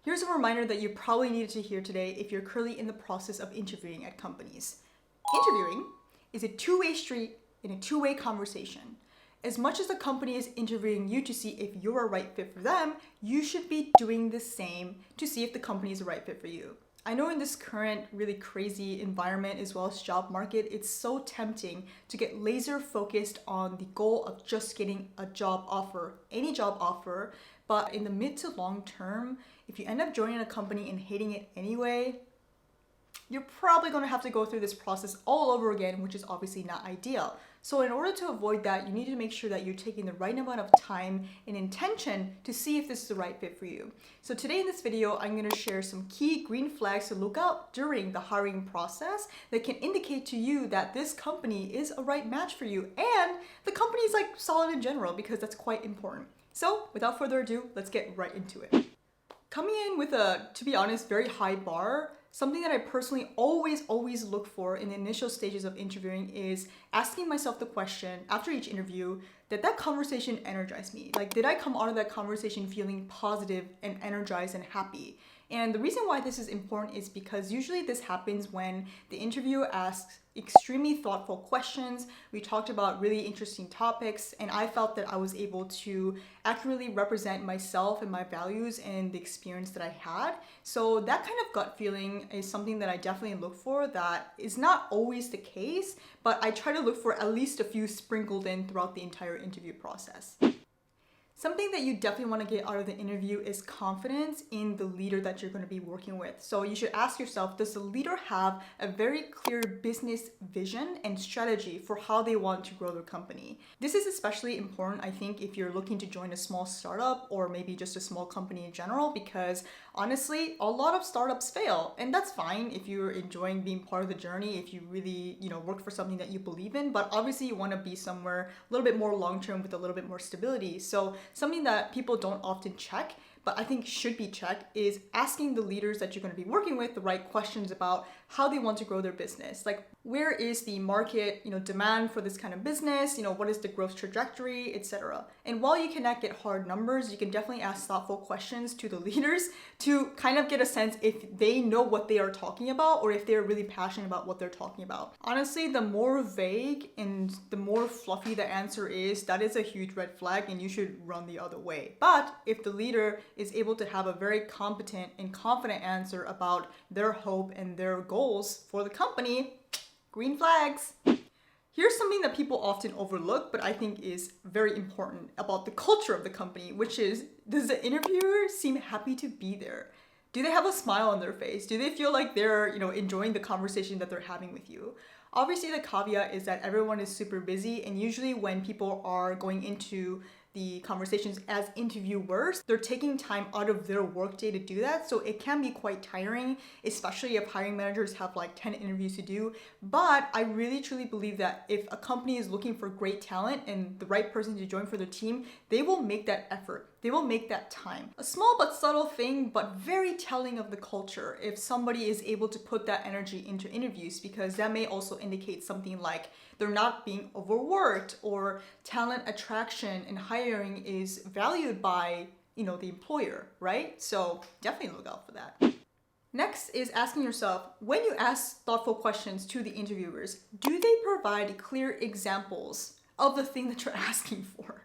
Here's a reminder that you probably needed to hear today if you're currently in the process of interviewing at companies. Interviewing is a two-way street in a two-way conversation. As much as the company is interviewing you to see if you're a right fit for them, you should be doing the same to see if the company is a right fit for you. I know in this current really crazy environment as well as job market, it's so tempting to get laser focused on the goal of just getting a job offer, any job offer. But in the mid to long term, if you end up joining a company and hating it anyway, you're probably going to have to go through this process all over again, which is obviously not ideal. So in order to avoid that, you need to make sure that you're taking the right amount of time and intention to see if this is the right fit for you. So today in this video, I'm going to share some key green flags to look out during the hiring process that can indicate to you that this company is a right match for you and the company is like solid in general, because that's quite important. So without further ado, let's get right into it. Coming in with a, to be honest, very high bar, something that I personally always look for in the initial stages of interviewing is asking myself the question after each interview, did that conversation energize me? Like, did I come out of that conversation feeling positive and energized and happy? And the reason why this is important is because usually this happens when the interviewer asks extremely thoughtful questions. We talked about really interesting topics, and I felt that I was able to accurately represent myself and my values and the experience that I had. So that kind of gut feeling is something that I definitely look for. That is not always the case, but I try to look for at least a few sprinkled in throughout the entire interview process. Something that you definitely want to get out of the interview is confidence in the leader that you're going to be working with. So you should ask yourself, does the leader have a very clear business vision and strategy for how they want to grow their company? This is especially important, I think, if you're looking to join a small startup or maybe just a small company in general, because honestly, a lot of startups fail, and that's fine if you're enjoying being part of the journey, if you really, work for something that you believe in, but obviously you want to be somewhere a little bit more long-term with a little bit more stability. So something that people don't often check, but I think should be checked, is asking the leaders that you're going to be working with the right questions about how they want to grow their business. Like, where is the market, demand for this kind of business? What is the growth trajectory, etc. And while you cannot get hard numbers, you can definitely ask thoughtful questions to the leaders to kind of get a sense if they know what they are talking about or if they're really passionate about what they're talking about. Honestly, the more vague and the more fluffy the answer is, that is a huge red flag and you should run the other way. But if the leader is able to have a very competent and confident answer about their hope and their goals for the company, green flags. Here's something that people often overlook, but I think is very important about the culture of the company, which is, does the interviewer seem happy to be there? Do they have a smile on their face? Do they feel like they're, enjoying the conversation that they're having with you? Obviously, the caveat is that everyone is super busy, and usually when people are going into the conversations as interviewers, they're taking time out of their workday to do that. So it can be quite tiring, especially if hiring managers have like 10 interviews to do. But I really truly believe that if a company is looking for great talent and the right person to join for their team, they will make that effort. They will make that time. A small but subtle thing, but very telling of the culture if somebody is able to put that energy into interviews, because that may also indicate something like they're not being overworked, or talent attraction and hiring is valued by, the employer, right? So definitely look out for that. Next is asking yourself, when you ask thoughtful questions to the interviewers, do they provide clear examples of the thing that you're asking for?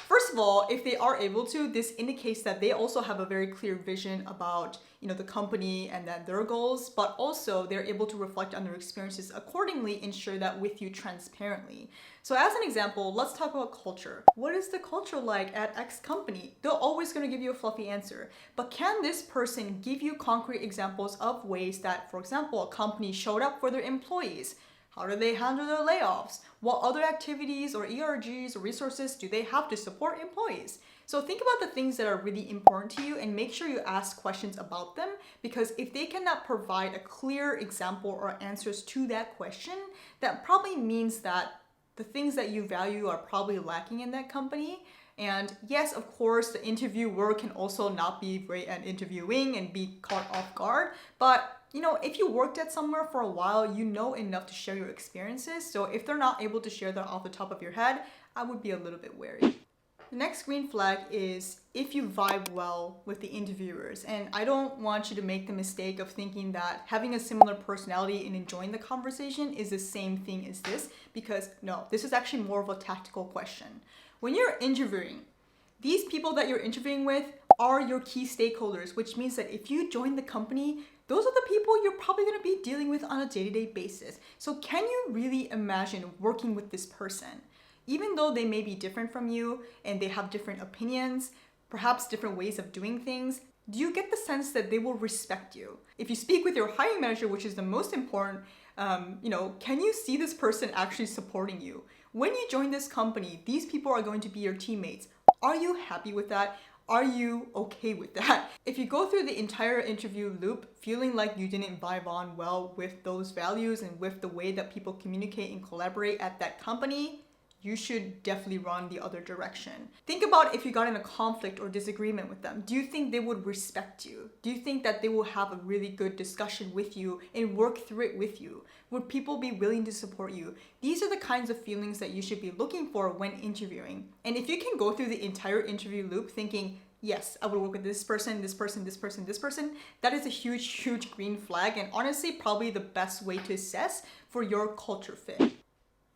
First of all, if they are able to, this indicates that they also have a very clear vision about, the company and then their goals, but also they're able to reflect on their experiences accordingly and share that with you transparently. So as an example, let's talk about culture. What is the culture like at X company? They're always going to give you a fluffy answer, but can this person give you concrete examples of ways that, for example, a company showed up for their employees? How do they handle their layoffs? What other activities or ERGs or resources do they have to support employees? So think about the things that are really important to you and make sure you ask questions about them, because if they cannot provide a clear example or answers to that question, that probably means that the things that you value are probably lacking in that company. And yes, of course, the interviewer can also not be great at interviewing and be caught off guard, but if you worked at somewhere for a while, you know enough to share your experiences. So if they're not able to share that off the top of your head, I would be a little bit wary. The next green flag is if you vibe well with the interviewers. And I don't want you to make the mistake of thinking that having a similar personality and enjoying the conversation is the same thing as this, because no, this is actually more of a tactical question. When you're interviewing, these people that you're interviewing with are your key stakeholders, which means that if you join the company, those are the people you're probably going to be dealing with on a day-to-day basis. So can you really imagine working with this person? Even though they may be different from you and they have different opinions, perhaps different ways of doing things, do you get the sense that they will respect you? If you speak with your hiring manager, which is the most important, can you see this person actually supporting you? When you join this company, these people are going to be your teammates. Are you happy with that? Are you okay with that? If you go through the entire interview loop feeling like you didn't vibe on well with those values and with the way that people communicate and collaborate at that company, you should definitely run the other direction. Think about if you got in a conflict or disagreement with them. Do you think they would respect you? Do you think that they will have a really good discussion with you and work through it with you? Would people be willing to support you? These are the kinds of feelings that you should be looking for when interviewing. And if you can go through the entire interview loop thinking, yes, I would work with this person, this person, this person, this person, that is a huge, huge green flag, and honestly, probably the best way to assess for your culture fit.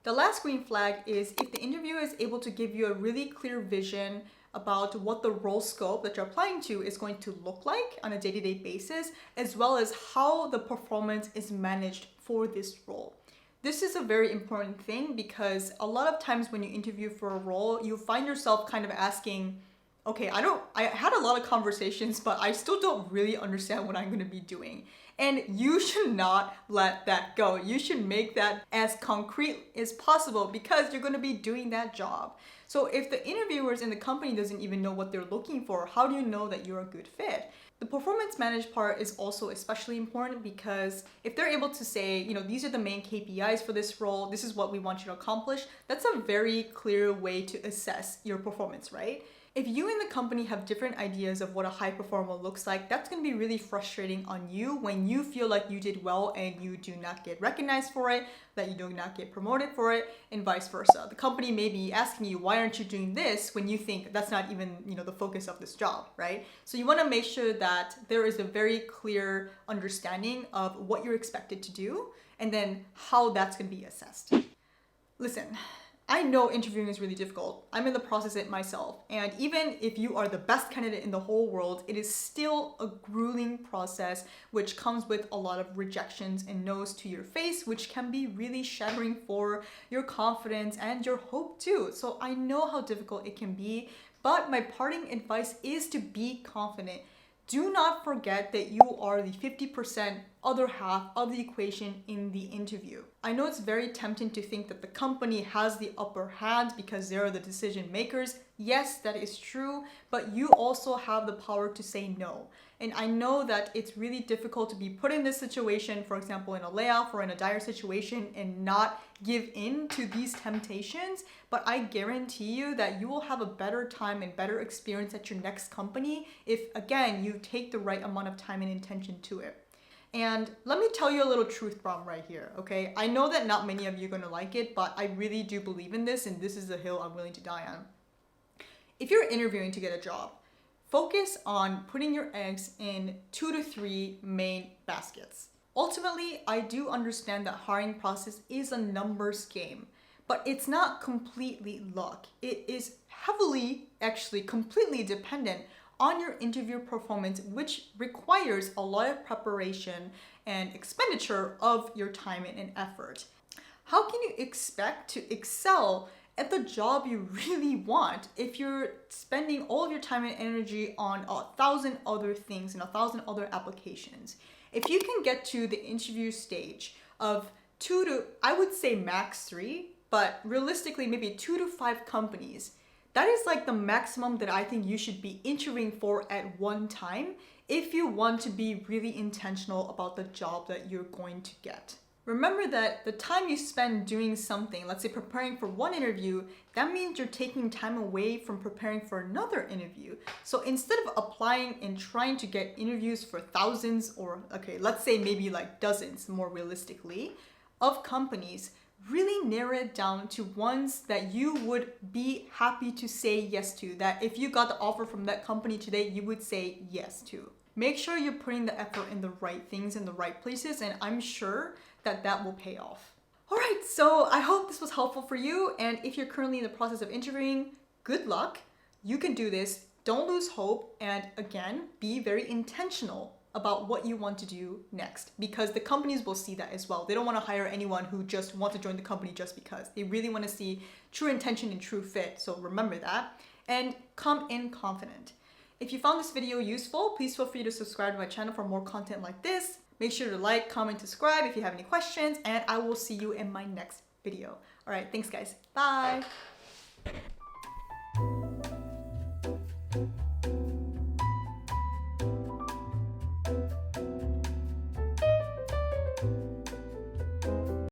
The last green flag is if the interviewer is able to give you a really clear vision about what the role scope that you're applying to is going to look like on a day-to-day basis, as well as how the performance is managed for this role. This is a very important thing because a lot of times when you interview for a role, you find yourself kind of asking, okay, I had a lot of conversations, but I still don't really understand what I'm going to be doing. And you should not let that go. You should make that as concrete as possible because you're going to be doing that job. So if the interviewers in the company doesn't even know what they're looking for, how do you know that you're a good fit? The performance managed part is also especially important because if they're able to say, these are the main KPIs for this role, this is what we want you to accomplish, that's a very clear way to assess your performance, right? If you and the company have different ideas of what a high performer looks like, that's going to be really frustrating on you when you feel like you did well and you do not get recognized for it, that you do not get promoted for it, and vice versa. The company may be asking you, why aren't you doing this, when you think that's not even, the focus of this job, right? So you want to make sure that there is a very clear understanding of what you're expected to do and then how that's going to be assessed. Listen, I know interviewing is really difficult. I'm in the process of it myself. And even if you are the best candidate in the whole world, it is still a grueling process which comes with a lot of rejections and no's to your face, which can be really shattering for your confidence and your hope too. So I know how difficult it can be, but my parting advice is to be confident. Do not forget that you are the 50% other half of the equation in the interview. I know it's very tempting to think that the company has the upper hand because they're the decision makers. Yes, that is true, but you also have the power to say no. And I know that it's really difficult to be put in this situation, for example, in a layoff or in a dire situation, and not give in to these temptations. But I guarantee you that you will have a better time and better experience at your next company if, again, you take the right amount of time and intention to it. And let me tell you a little truth bomb right here, okay? I know that not many of you are going to like it, but I really do believe in this, and this is the hill I'm willing to die on. If you're interviewing to get a job, focus on putting your eggs in 2 to 3 main baskets. Ultimately, I do understand that hiring process is a numbers game, but it's not completely luck. It is heavily, actually completely dependent on your interview performance, which requires a lot of preparation and expenditure of your time and effort. How can you expect to excel at the job you really want if you're spending all of your time and energy on 1,000 other things and 1,000 other applications? If you can get to the interview stage of 2 to, I would say max 3, but realistically maybe 2 to 5 companies, that is like the maximum that I think you should be interviewing for at one time if you want to be really intentional about the job that you're going to get. Remember that the time you spend doing something, let's say preparing for one interview, that means you're taking time away from preparing for another interview. So instead of applying and trying to get interviews for thousands or, let's say maybe like dozens more realistically, of companies, really narrow it down to ones that you would be happy to say yes to, that if you got the offer from that company today, you would say yes to. Make sure you're putting the effort in the right things in the right places, and I'm sure that that will pay off. All right, so I hope this was helpful for you, and if you're currently in the process of interviewing, good luck. You can do this. Don't lose hope, and again, be very intentional about what you want to do next, because the companies will see that as well. They don't want to hire anyone who just wants to join the company just because. They really want to see true intention and true fit, so remember that, and come in confident. If you found this video useful, please feel free to subscribe to my channel for more content like this. Make sure to like, comment, subscribe if you have any questions, and I will see you in my next video. All right, thanks guys. Bye.